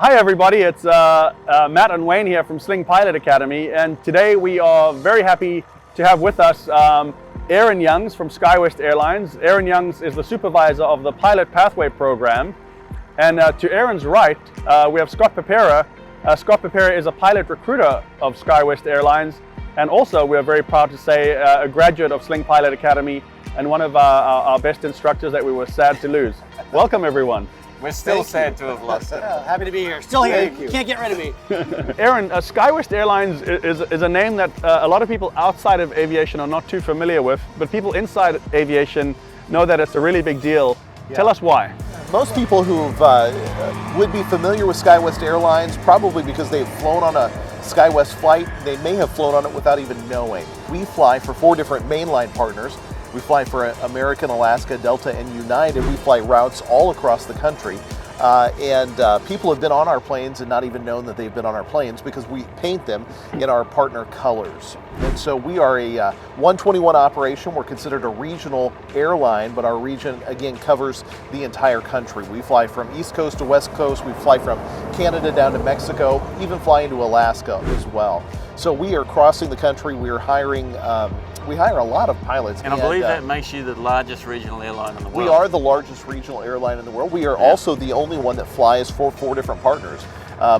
Hi everybody, it's Matt and Wayne here from Sling Pilot Academy, and today we are very happy to have with us Erin Youngs from SkyWest Airlines. Erin Youngs is the supervisor of the Pilot Pathway Program, and to Erin's right we have Scott Papera. Scott Papera is a pilot recruiter of SkyWest Airlines, and also we are very proud to say a graduate of Sling Pilot Academy and one of our best instructors that we were sad to lose. Welcome everyone. We're still sad to have lost it. Yeah, happy to be here. Still here. Thank you. Can't get rid of me. Erin, SkyWest Airlines is a name that a lot of people outside of aviation are not too familiar with, but people inside aviation know that it's a really big deal. Yeah. Tell us why. Most people who would be familiar with SkyWest Airlines, probably because they've flown on a SkyWest flight, they may have flown on it without even knowing. We fly for 4 different mainline partners. We fly for American, Alaska, Delta, and United. We fly routes all across the country. People have been on our planes and not even known that they've been on our planes because we paint them in our partner colors. And so we are a 121 operation. We're considered a regional airline, but our region, again, covers the entire country. We fly from East Coast to West Coast. We fly from Canada down to Mexico, even flying to Alaska as well. So we are crossing the country. We are hiring we hire a lot of pilots. And I believe that makes you the largest regional airline in the world. We are the largest regional airline in the world. We are also the only one that flies for 4 different partners.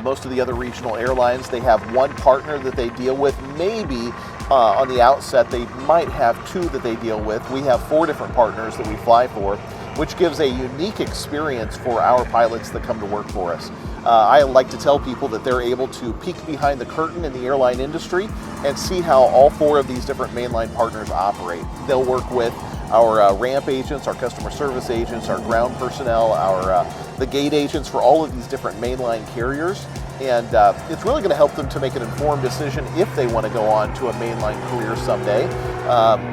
Most of the other regional airlines, they have one partner that they deal with. Maybe on the outset, they might have 2 that they deal with. We have 4 different partners that we fly for, which gives a unique experience for our pilots that come to work for us. I like to tell people that they're able to peek behind the curtain in the airline industry and see how all 4 of these different mainline partners operate. They'll work with our ramp agents, our customer service agents, our ground personnel, the gate agents for all of these different mainline carriers. And it's really going to help them to make an informed decision if they want to go on to a mainline career someday.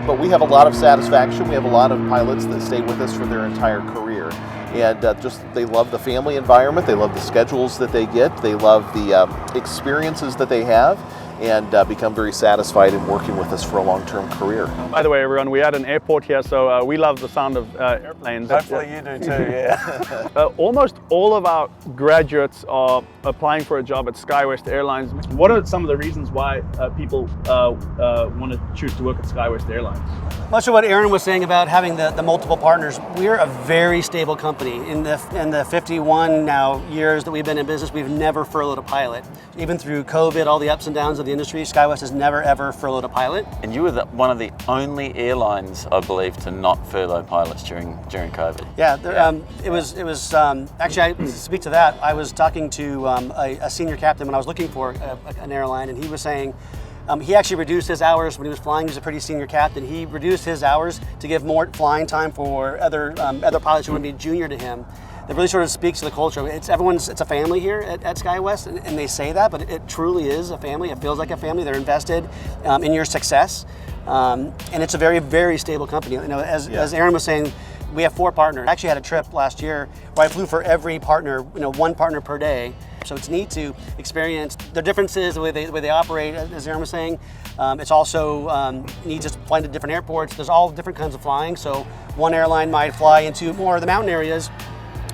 But we have a lot of satisfaction. We have a lot of pilots that stay with us for their entire career. And they love the family environment, they love the schedules that they get, they love the experiences that they have, and become very satisfied in working with us for a long-term career. By the way, everyone, we're at an airport here, so we love the sound of airplanes. Hopefully you do too, yeah. Almost all of our graduates are applying for a job at SkyWest Airlines. What are some of the reasons why people want to choose to work at SkyWest Airlines? Much of what Erin was saying about having the multiple partners, we're a very stable company. In the 51 now years that we've been in business, we've never furloughed a pilot. Even through COVID, all the ups and downs of the industry, SkyWest has never ever furloughed a pilot. And you were one of the only airlines, I believe, to not furlough pilots during COVID. Yeah, it was actually, I speak to that. I was talking to a senior captain when I was looking for an airline, and he was saying he actually reduced his hours when he was flying. He was a pretty senior captain. He reduced his hours to give more flying time for other pilots who would be junior to him. That really sort of speaks to the culture. It's a family here at SkyWest, and they say that, but it truly is a family. It feels like a family. They're invested in your success, and it's a very, very stable company. You know, as Erin was saying, we have 4 partners. I actually had a trip last year where I flew for every partner, 1 partner per day. So it's neat to experience the differences, the way they operate, as Erin was saying. It's also neat just flying to different airports. There's all different kinds of flying. So one airline might fly into more of the mountain areas,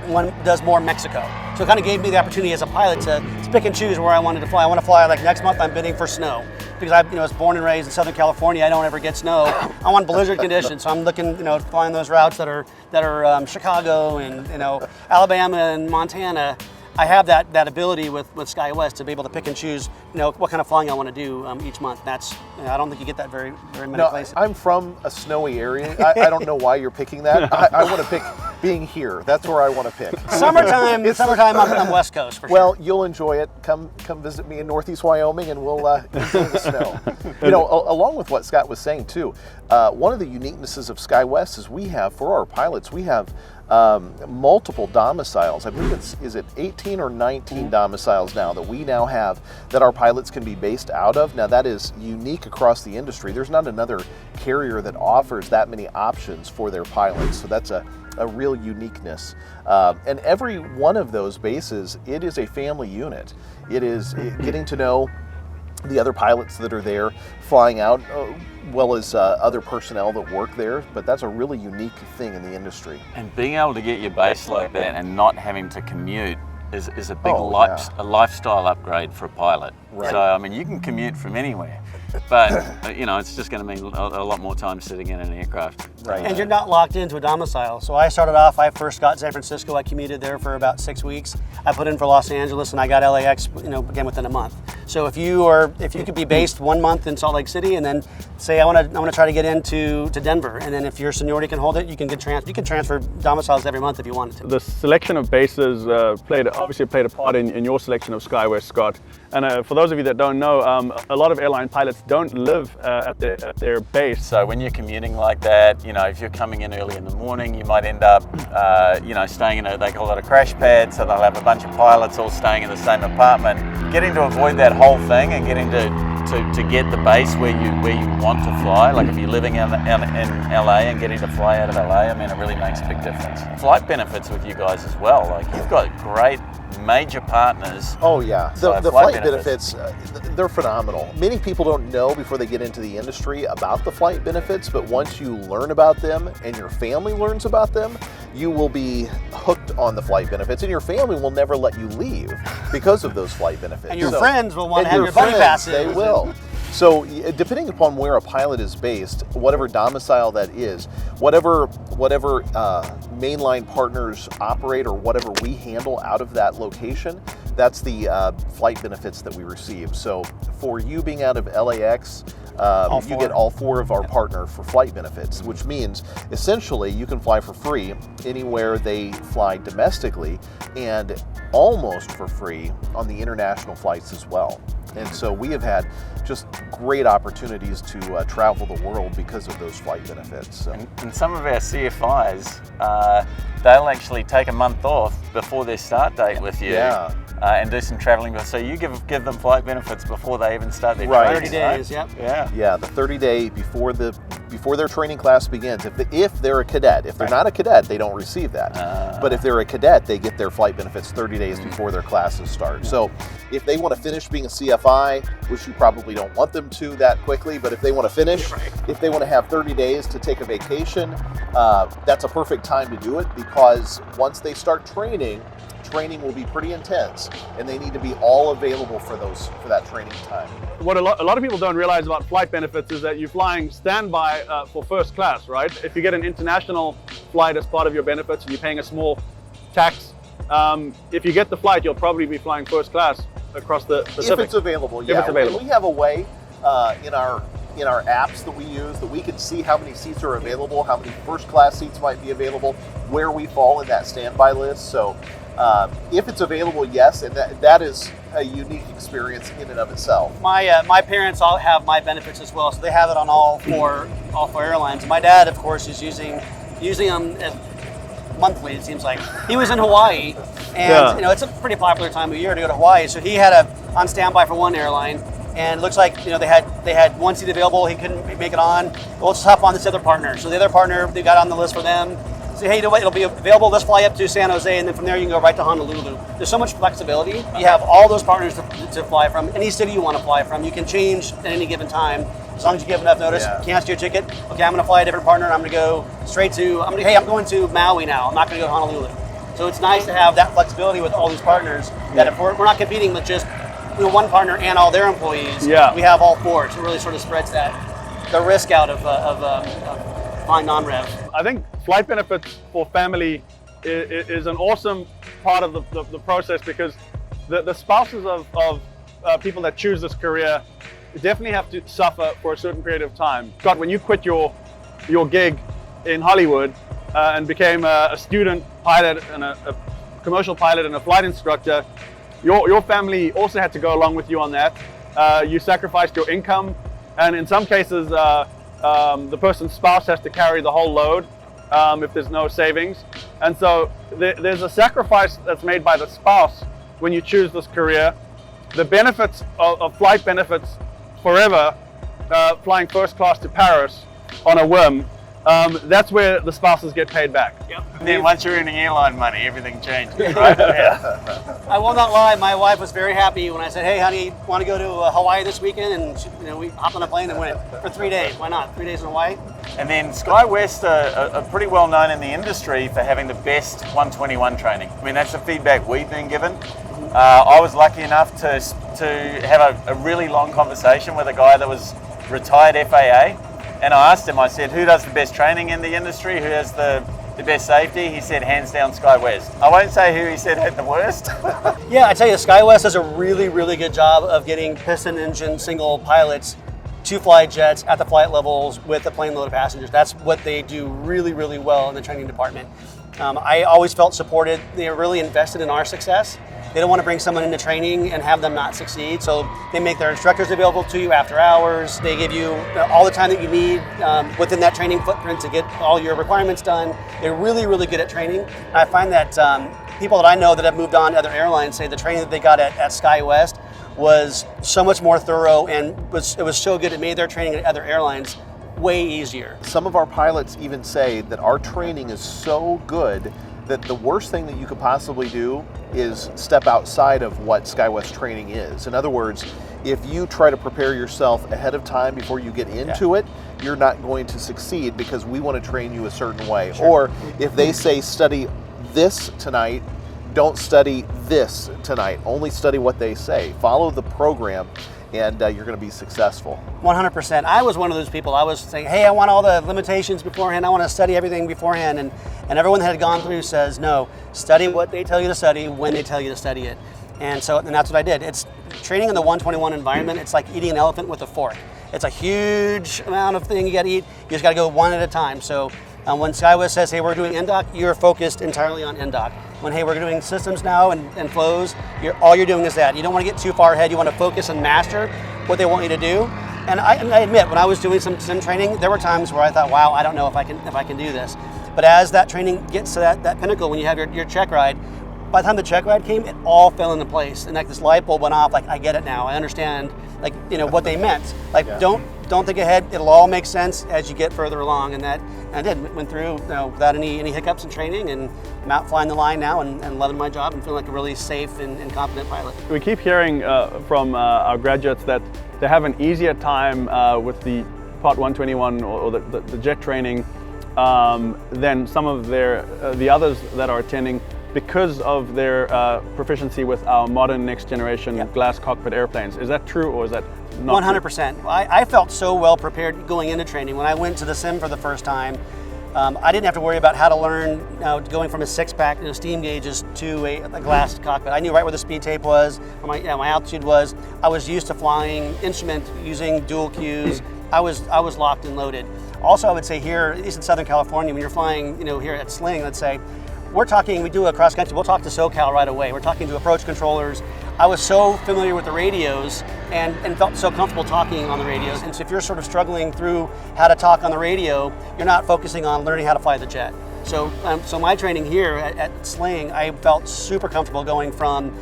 one does more Mexico. So it kind of gave me the opportunity as a pilot to pick and choose where I wanted to fly. I want to fly, like next month I'm bidding for snow. Because I was born and raised in Southern California, I don't ever get snow. I want blizzard conditions, so I'm looking, flying those routes that are Chicago and Alabama and Montana. I have that ability with SkyWest to be able to pick and choose, what kind of flying I want to do each month. That's, I don't think you get that very many places. I'm from a snowy area. I don't know why you're picking that. I want to pick being here. That's where I want to pick. Summertime, I'm West Coast for sure. Well, you'll enjoy it. Come visit me in Northeast Wyoming, and we'll enjoy the snow. Along with what Scott was saying too, one of the uniquenesses of SkyWest is we have, for our pilots, we have multiple domiciles. I believe is it 18 or 19 domiciles now that we now have that our pilots can be based out of. Now that is unique across the industry. There's not another carrier that offers that many options for their pilots. So that's a real uniqueness. And every one of those bases, it is a family unit. It is getting to know the other pilots that are there flying out, well as other personnel that work there, but that's a really unique thing in the industry. And being able to get your base like that and not having to commute is a big Oh, a lifestyle upgrade for a pilot. Right. So I mean, you can commute from anywhere, but you know, it's just going to mean a lot more time sitting in an aircraft. Right. And you're not locked into a domicile. So I started off, I first got San Francisco, I commuted there for about 6 weeks. I put in for Los Angeles and I got LAX, again within a month. So if you could be based 1 month in Salt Lake City and then say I want to try to get into Denver, and then if your seniority can hold it, you can transfer domiciles every month if you wanted to. The selection of bases obviously played a part in your selection of SkyWest, Scott. And for those of you that don't know, a lot of airline pilots don't live at their base. So when you're commuting like that, if you're coming in early in the morning, you might end up, staying in they call it a crash pad. So they'll have a bunch of pilots all staying in the same apartment. Getting to avoid that whole thing and getting to get the base where you want to fly. Like if you're living in LA and getting to fly out of LA, I mean, it really makes a big difference. Flight benefits with you guys as well. Like you've got great major partners. Oh yeah, the flight benefits, they're phenomenal. Many people don't know before they get into the industry about the flight benefits, but once you learn about them and your family learns about them, you will be hooked on the flight benefits, and your family will never let you leave because of those flight benefits. And your friends will want to have your your buddy friends, passes. They will. So depending upon where a pilot is based, whatever domicile that is, whatever mainline partners operate or whatever we handle out of that location, that's the flight benefits that we receive. So for you being out of LAX, you get all 4 of our partner for flight benefits, which means essentially you can fly for free anywhere they fly domestically and almost for free on the international flights as well. And so we have had just great opportunities to travel the world because of those flight benefits. So. And some of our CFIs, they'll actually take a month off before their start date with you. Yeah. And do some traveling. So you give them flight benefits before they even start their Right. training. 30 days, yep. Yeah. Yeah, the 30-day before their training class begins. If they're a cadet, if they're not a cadet, they don't receive that. But if they're a cadet, they get their flight benefits 30 days before their classes start. So if they want to finish being a CFI, which you probably don't want them to that quickly, but if they want to finish, if they want to have 30 days to take a vacation, that's a perfect time to do it, because once they start training will be pretty intense, and they need to be all available for that training time. What a lot of people don't realize about flight benefits is that you're flying standby for first class, right? If you get an international flight as part of your benefits and you're paying a small tax, if you get the flight, you'll probably be flying first class across the Pacific. If it's available, yeah. If it's available. We have a way in our apps that we use that we can see how many seats are available, how many first class seats might be available, where we fall in that standby list. So if it's available, yes, and that is a unique experience in and of itself. My parents all have my benefits as well, so they have it on all four airlines. My dad, of course, is using them monthly. It seems like he was in Hawaii, and it's a pretty popular time of year to go to Hawaii. So he had on standby for one airline, and it looks like they had one seat available. He couldn't make it on. Well, let's hop on this other partner. So the other partner, they got on the list for them. Say, hey, it'll be available. Let's fly up to San Jose, and then from there you can go right to Honolulu. There's so much flexibility. You have all those partners to fly from. Any city you want to fly from, you can change at any given time as long as you give enough notice. Yeah. Cancel your ticket. Okay, I'm going to fly a different partner. I'm going to go straight to. I'm going to Maui now. I'm not going to go to Honolulu. So it's nice to have that flexibility with all these partners. That if we're not competing with just one partner and all their employees, we have all 4. So it really sort of spreads the risk out of flying non-rev. I think flight benefits for family is an awesome part of the process, because the spouses of people that choose this career definitely have to suffer for a certain period of time. Scott, when you quit your gig in Hollywood and became a student pilot and a commercial pilot and a flight instructor, your family also had to go along with you on that. You sacrificed your income, and in some cases the person's spouse has to carry the whole load if there's no savings. And so there's a sacrifice that's made by the spouse when you choose this career. The benefits of flight benefits forever, flying first class to Paris on a whim, that's where the spouses get paid back. Yep. And then once you're earning airline money, everything changes, right? Yeah. I will not lie, my wife was very happy when I said, hey honey, want to go to Hawaii this weekend? And she, we hopped on a plane and went for 3 days. Why not? 3 days in Hawaii? And then SkyWest are pretty well known in the industry for having the best 121 training. I mean, that's the feedback we've been given. I was lucky enough to have a really long conversation with a guy that was retired FAA. And I asked him, I said, who does the best training in the industry? Who has the best safety? He said, hands down, SkyWest. I won't say who he said had the worst. Yeah, I tell you, SkyWest does a really, really good job of getting piston engine single pilots to fly jets at the flight levels with a plane load of passengers. That's what they do really, really well in the training department. I always felt supported. They're really invested in our success. They don't want to bring someone into training and have them not succeed. So they make their instructors available to you after hours. They give you all the time that you need within that training footprint to get all your requirements done. They're really, really good at training. I find that people that I know that have moved on to other airlines say the training that they got at SkyWest was so much more thorough, and it was so good it made their training at other airlines way easier. Some of our pilots even say that our training is so good that the worst thing that you could possibly do is step outside of what SkyWest training is. In other words, if you try to prepare yourself ahead of time before you get into it, you're not going to succeed because we want to train you a certain way. Sure. Or if they say study this tonight, don't study this tonight. Only study what they say. Follow the program, and you're going to be successful. 100%. I was one of those people. I was saying, hey, I want all the limitations beforehand. I want to study everything beforehand. And everyone that had gone through says, no, study what they tell you to study when they tell you to study it. And that's what I did. It's training in the 121 environment. It's like eating an elephant with a fork. It's a huge amount of thing you got to eat. You just got to go one at a time. So when SkyWest says, hey, we're doing NDOC, you're focused entirely on NDOC. When, hey, we're doing systems now and flows, all you're doing is that. You don't want to get too far ahead. You want to focus and master what they want you to do. And I admit, when I was doing some sim training, there were times where I thought, wow, I don't know if I can do this. But as that training gets to that pinnacle, when you have your check ride, by the time the check ride came, it all fell into place. And like this light bulb went off, like I get it now. I understand what they meant. Like don't think ahead, it'll all make sense as you get further along. And I did, went through without any hiccups in training, and I'm out flying the line now and loving my job and feeling like a really safe and confident pilot. We keep hearing from our graduates that they have an easier time with the Part 121 or the jet training than some of the others that are attending because of their proficiency with our modern next generation glass cockpit airplanes. Is that true, or is that not 100%. I felt so well prepared going into training. When I went to the sim for the first time, I didn't have to worry about how to learn going from a six-pack steam gauges to a glass cockpit. I knew right where the speed tape was, where my altitude was. I was used to flying instrument using dual cues. I was locked and loaded. Also, I would say here, at least in Southern California, when you're flying, here at Sling, let's say, we do a cross country, we'll talk to SoCal right away. We're talking to approach controllers. I was so familiar with the radios and felt so comfortable talking on the radios. And so if you're sort of struggling through how to talk on the radio, you're not focusing on learning how to fly the jet. So my training here at Sling, I felt super comfortable going from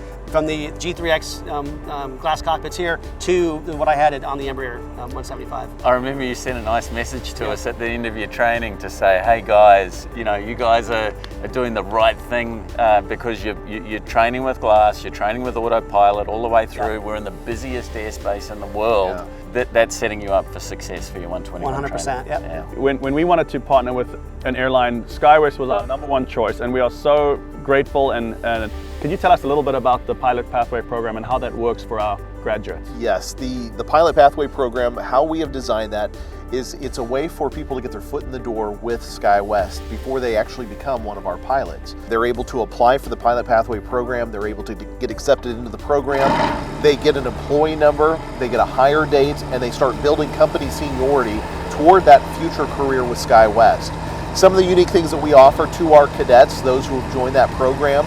the G3X glass cockpits here to what I had on the Embraer 175. I remember you sent a nice message to us at the end of your training to say, hey guys, you guys are doing the right thing because you're training with glass, you're training with autopilot all the way through. We're in the busiest airspace in the world. That's setting you up for success for your 121 100%, yeah. When we wanted to partner with an airline, SkyWest was our number one choice, and we are so grateful. And can you tell us a little bit about the Pilot Pathway program and how that works for our graduates? Yes, the Pilot Pathway program, how we have designed that is it's a way for people to get their foot in the door with SkyWest before they actually become one of our pilots. They're able to apply for the Pilot Pathway program, they're able to get accepted into the program, they get an employee number, they get a hire date, and they start building company seniority toward that future career with SkyWest. Some of the unique things that we offer to our cadets, those who have joined that program,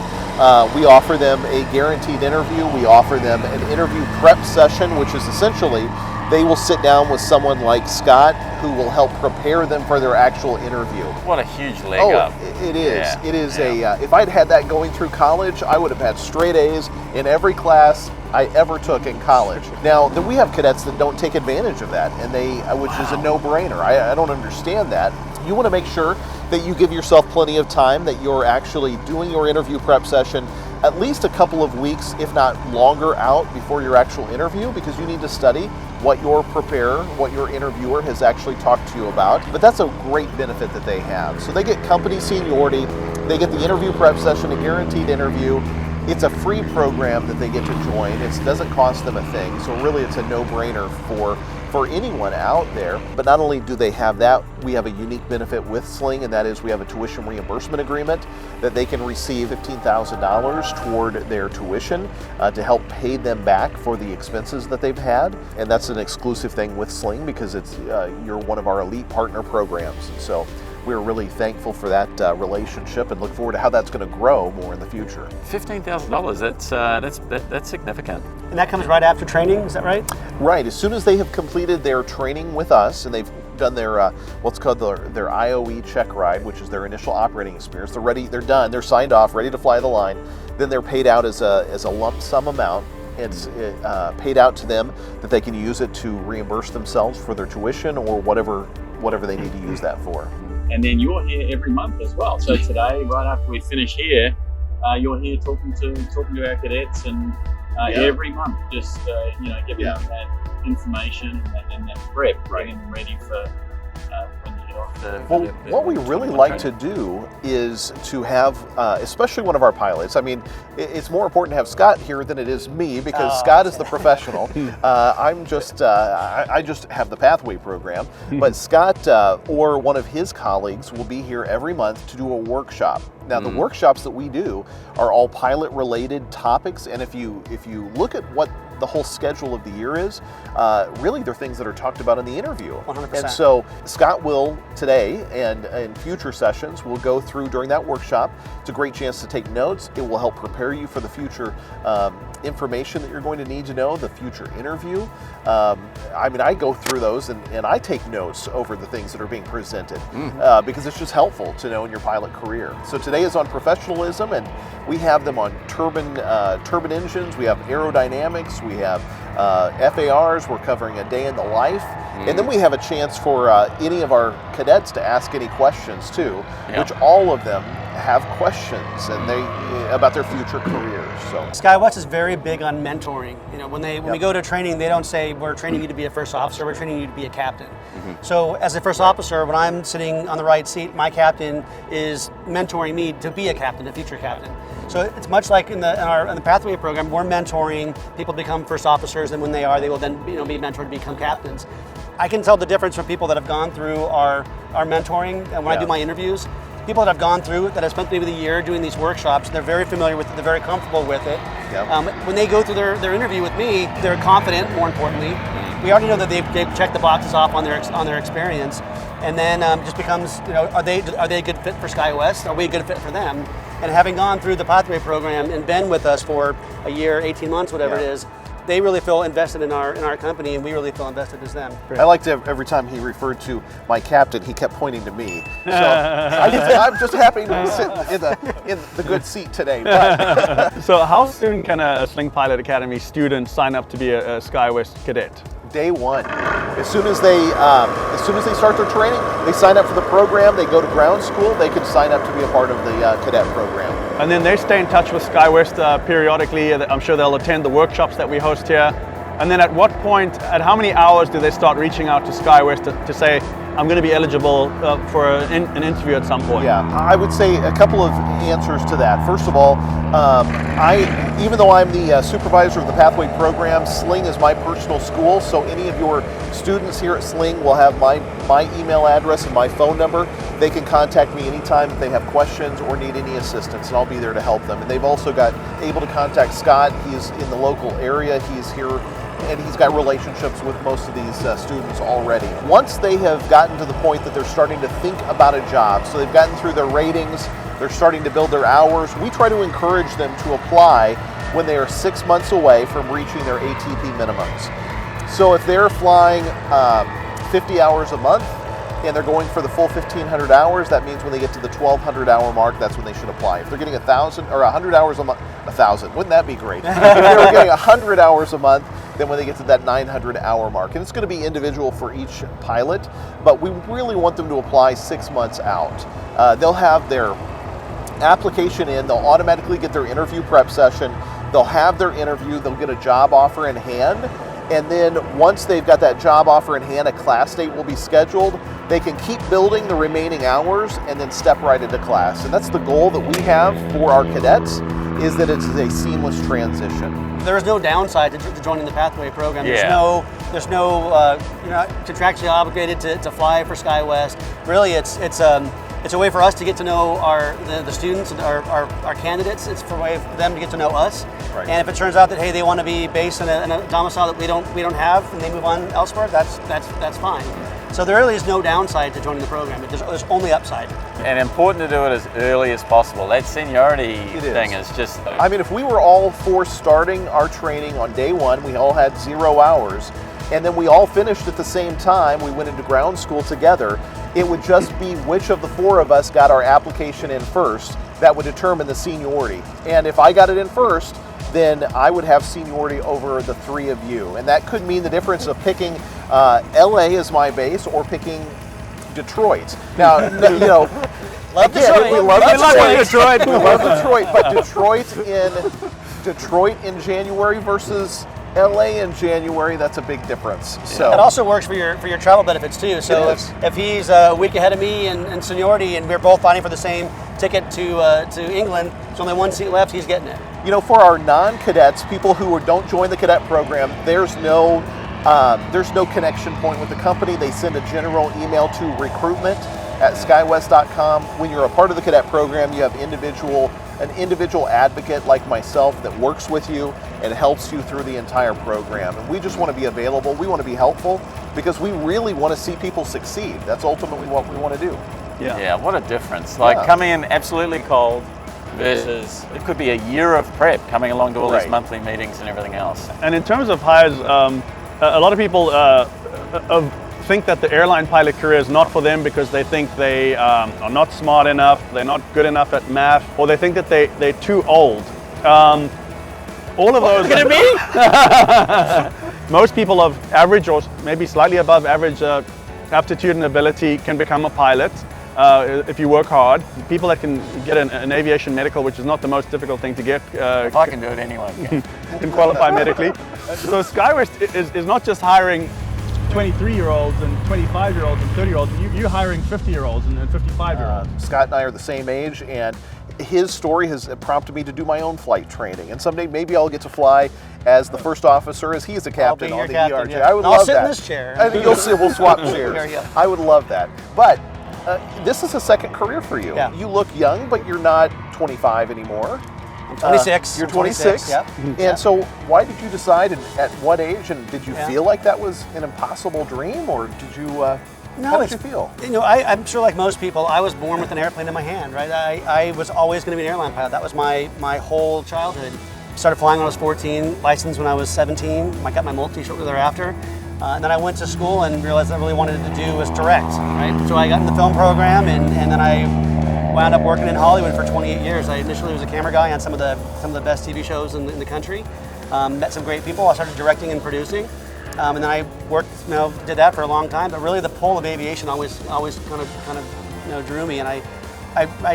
we offer them a guaranteed interview. We offer them an interview prep session, which is essentially they will sit down with someone like Scott who will help prepare them for their actual interview. What a huge leg up. It is. Yeah. It is if I'd had that going through college, I would have had straight A's in every class I ever took in college. Now, we have cadets that don't take advantage of that, and which is a no-brainer. I don't understand that. You want to make sure that you give yourself plenty of time, that you're actually doing your interview prep session at least a couple of weeks, if not longer, out before your actual interview, because you need to study what your preparer, what your interviewer has actually talked to you about. But that's a great benefit that they have. So they get company seniority, they get the interview prep session, a guaranteed interview. It's a free program that they get to join. It doesn't cost them a thing. So really it's a no-brainer for anyone out there. But not only do they have that, we have a unique benefit with Sling, and that is we have a tuition reimbursement agreement that they can receive $15,000 toward their tuition to help pay them back for the expenses that they've had. And that's an exclusive thing with Sling because it's you're one of our elite partner programs. And so we're really thankful for that relationship and look forward to how that's going to grow more in the future. $15,000, that's significant. And that comes right after training, is that right? Right. As soon as they have completed their training with us and they've done their what's called their IOE check ride, which is their initial operating experience, they're ready, they're done, they're signed off, ready to fly the line. Then they're paid out as a lump sum amount. It's paid out to them that they can use it to reimburse themselves for their tuition or whatever they need to use that for. And then you're here every month as well. So today, right after we finish here, you're here talking to our cadets and every month, just giving them that information and that prep, getting them ready for when you get off. Well, what we really like to do is to have, especially one of our pilots. I mean, it's more important to have Scott here than it is me because Scott is the professional. I just have the pathway program, but Scott or one of his colleagues will be here every month to do a workshop. Now, the workshops that we do are all pilot-related topics, and if you look at what the whole schedule of the year is, really they're things that are talked about in the interview. 100%. And so Scott will today and in future sessions will go through during that workshop. It's a great chance to take notes. It will help prepare you for the future information that you're going to need to know, the future interview. I go through those and I take notes over the things that are being presented because it's just helpful to know in your pilot career. So today is on professionalism, and we have them on turbine engines, we have aerodynamics, we have FARs, we're covering a day in the life, and then we have a chance for any of our cadets to ask any questions too, which all of them have questions and about their future careers. So SkyWest is very big on mentoring. When we go to training, they don't say we're training you to be a first officer, we're training you to be a captain. So as a first officer, when I'm sitting on the right seat, my captain is mentoring me to be a captain, a future captain. So it's much like in the pathway program, we're mentoring people to become first officers, and when they are, they will then be mentored to become captains. I can tell the difference from people that have gone through our mentoring, and when I do my interviews, people that have gone through, that have spent maybe the year doing these workshops, they're very familiar with it, they're very comfortable with it. When they go through their interview with me, they're confident, more importantly. We already know that they've checked the boxes off on their experience, and then just becomes, are they a good fit for SkyWest? Are we a good fit for them? And having gone through the pathway program and been with us for a year, 18 months, whatever it is, they really feel invested in our company, and we really feel invested as them. I liked to every time he referred to my captain, he kept pointing to me. So I'm just happy to sit in the good seat today. But. So how soon can a Sling Pilot Academy student sign up to be a SkyWest cadet? Day one. As soon as they start their training, they sign up for the program, they go to ground school, they can sign up to be a part of the cadet program. And then they stay in touch with SkyWest periodically. I'm sure they'll attend the workshops that we host here. And then at what point, at how many hours do they start reaching out to SkyWest to say, I'm going to be eligible for an interview at some point? Yeah, I would say a couple of answers to that. First of all, even though I'm the supervisor of the Pathway program, Sling is my personal school, so any of your students here at Sling will have my email address and my phone number. They can contact me anytime if they have questions or need any assistance, and I'll be there to help them. And they've also able to contact Scott. He's in the local area. He's here, and he's got relationships with most of these students already. Once they have gotten to the point that they're starting to think about a job, so they've gotten through their ratings, they're starting to build their hours, we try to encourage them to apply when they are 6 months away from reaching their ATP minimums. So if they're flying 50 hours a month and they're going for the full 1,500 hours, that means when they get to the 1,200 hour mark, that's when they should apply. If they're getting 1,000 or 100 hours a month, 1,000, wouldn't that be great? If they're getting 100 hours a month, then when they get to that 900 hour mark, and it's going to be individual for each pilot, but we really want them to apply 6 months out. They'll have their application in, they'll automatically get their interview prep session, they'll have their interview, they'll get a job offer in hand, and then once they've got that job offer in hand, a class date will be scheduled. They can keep building the remaining hours and then step right into class. And that's the goal that we have for our cadets, is that it's a seamless transition. There is no downside to joining the Pathway program. Yeah. There's no you're not contractually obligated to fly for SkyWest. Really, it's a way for us to get to know the students and our candidates. It's a way for them to get to know us. Right. And if it turns out that, hey, they want to be based in a domicile that we don't have, and they move on elsewhere, that's fine. So there really is no downside to joining the program. There's only upside. And important to do it as early as possible. That seniority thing is just... I mean, if we were all for starting our training on day one, we all had 0 hours, and then we all finished at the same time, we went into ground school together, it would just be which of the 4 of us got our application in first that would determine the seniority. And if I got it in first, then I would have seniority over the 3 of you. And that could mean the difference of picking LA as my base or picking Detroit. Now, you know, Love again, Detroit. we love Detroit. We love Detroit, but Detroit in January versus LA in January, that's a big difference. So It also works for your travel benefits too. So if he's a week ahead of me in seniority and we're both fighting for the same ticket to England, there's only 1 seat left, he's getting it. you know, for our non-cadets, people who don't join the cadet program, there's no connection point with the company. They send a general email to recruitment@skywest.com. When you're a part of the cadet program, you have an individual advocate like myself that works with you and helps you through the entire program. And we just want to be available. We want to be helpful because we really want to see people succeed. That's ultimately what we want to do. Yeah, what a difference. Like coming in absolutely cold versus it could be a year of prep coming along to all these monthly meetings and everything else. And in terms of hires, a lot of people think that the airline pilot career is not for them because they think they are not smart enough, they're not good enough at math, or they think that they're too old. All of those. Look at me! Most people of average or maybe slightly above average aptitude and ability can become a pilot if you work hard. People that can get an aviation medical, which is not the most difficult thing to get, If I can do it, anyone can. can qualify medically. So SkyWest is not just hiring 23-year-olds and 25-year-olds and 30-year-olds. You're hiring 50-year-olds and 55-year-olds. Scott and I are the same age, and his story has prompted me to do my own flight training. And someday maybe I'll get to fly as the first officer, as he is a captain on the ERJ. Yeah. I would I'll love sit that. in this chair. I think you'll see. We'll swap There chairs. you go. I would love that. But this is a second career for you. Yeah. You look young, but you're not 25 anymore. I'm 26. You're 26. Yep. And so why did you decide, and at what age, and did you feel like that was an impossible dream, or did you, how did you feel? You know, I'm sure like most people, I was born with an airplane in my hand, right? I was always going to be an airline pilot. That was my whole childhood. Started flying when I was 14, licensed when I was 17. I got my multi shortly thereafter. And then I went to school and realized I really wanted to do was direct, right? So I got in the film program, and then I wound up working in Hollywood for 28 years. I initially was a camera guy on some of the best TV shows in the country. Met some great people. I started directing and producing, and then I worked, did that for a long time. But really, the pull of aviation always kind of drew me, and I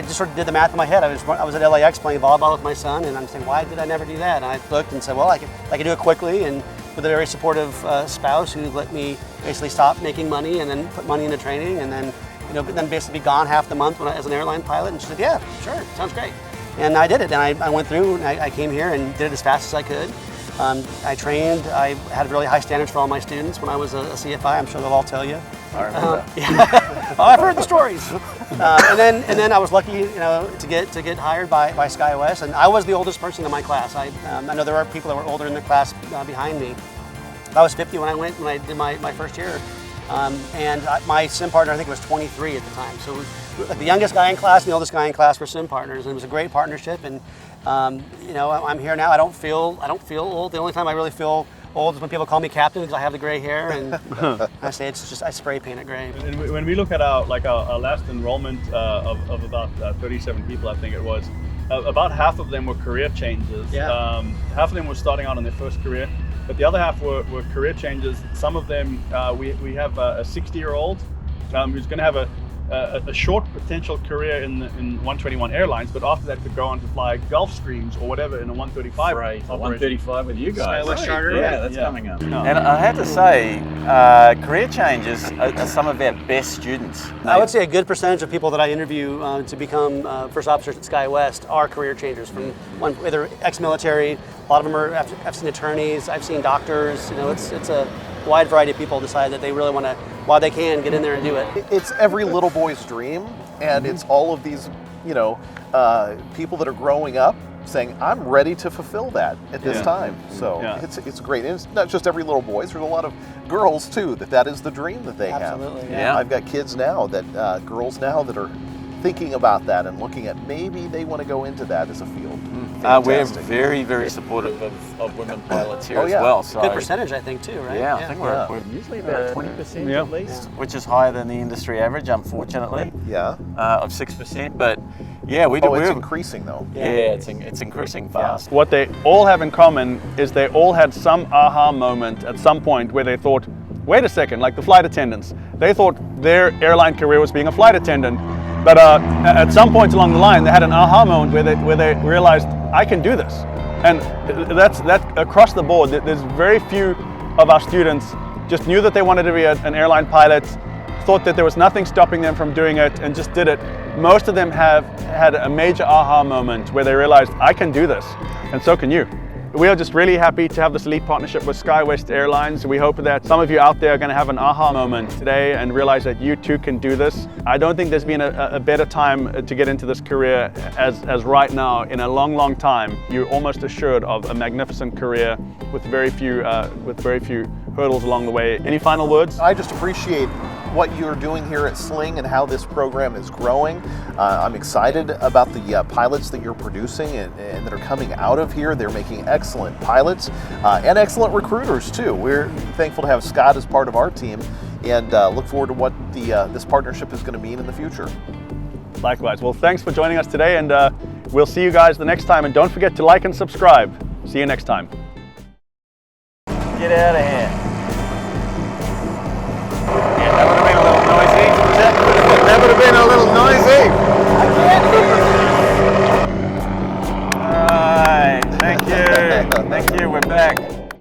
just sort of did the math in my head. I was at LAX playing volleyball with my son, and I'm saying, why did I never do that? And I looked and said, well, I could do it quickly, and with a very supportive spouse who let me basically stop making money and then put money into training, and then then basically be gone half the month as an airline pilot. And she said, yeah, sure, sounds great. And I did it, and I went through, and I came here and did it as fast as I could. I trained. I had really high standards for all my students when I was a CFI. I'm sure they'll all tell you. I remember that. Yeah. I've heard the stories. And then I was lucky, to get hired by SkyWest, and I was the oldest person in my class. I know there were people that were older in the class behind me. I was 50 when I did my first year, and my sim partner, I think, was 23 at the time. So like the youngest guy in class and the oldest guy in class were sim partners, and it was a great partnership. And I'm here now. I don't feel old. The only time I really feel old is when people call me captain because I have the gray hair, and I say it's just I spray paint it gray. And when we look at our last enrollment of about 37 people, I think it was, about half of them were career changers. Yeah. Half of them were starting out in their first career, but the other half were career changers. Some of them, we have a 60-year-old who's going to have a short potential career in 121 Airlines, but after that could go on to fly Gulfstreams or whatever in a 135. Right, 135 with you guys. SkyWest Charter. Yeah, that's coming up. No. And I have to say, career changers are some of our best students. I would say a good percentage of people that I interview to become first officers at SkyWest are career changers from whether ex-military. A lot of them are. I've seen attorneys. I've seen doctors. It's a wide variety of people decide that they really want to, while they can, get in there and do it. It's every little boy's dream, and it's all of these, people that are growing up saying, I'm ready to fulfill that at this time. So it's great. And it's not just every little boy. There's a lot of girls too that is the dream that they have. Absolutely. Yeah. I've got kids now that girls now that are thinking about that and looking at maybe they want to go into that as a field. We're very, very supportive of women pilots here as well. So Good percentage, I think, too, right? Yeah, I think we're usually about 20% Yeah. at least, which is higher than the industry average, unfortunately, Yeah. of 6%. But yeah, we do. Oh, it's we're increasing though. Yeah, it's increasing fast. What they all have in common is they all had some aha moment at some point where they thought, wait a second, like the flight attendants. They thought their airline career was being a flight attendant. But at some point along the line, they had an aha moment where they realized, I can do this. And that's across the board. There's very few of our students just knew that they wanted to be an airline pilot, thought that there was nothing stopping them from doing it, and just did it. Most of them have had a major aha moment where they realized, I can do this, and so can you. We are just really happy to have this elite partnership with SkyWest Airlines. We hope that some of you out there are going to have an aha moment today and realize that you too can do this. I don't think there's been a better time to get into this career as right now in a long, long time. You're almost assured of a magnificent career with very few hurdles along the way. Any final words? I just appreciate what you're doing here at Sling and how this program is growing. I'm excited about the pilots that you're producing and that are coming out of here. They're making excellent pilots and excellent recruiters too. We're thankful to have Scott as part of our team and look forward to what this partnership is going to mean in the future. Likewise. Well, thanks for joining us today, and we'll see you guys the next time. And don't forget to like and subscribe. See you next time. Get out of here. Yeah, that would have been a little noisy. That would have been a little noisy. I can't hear. All right, thank you. Thank you, we're back.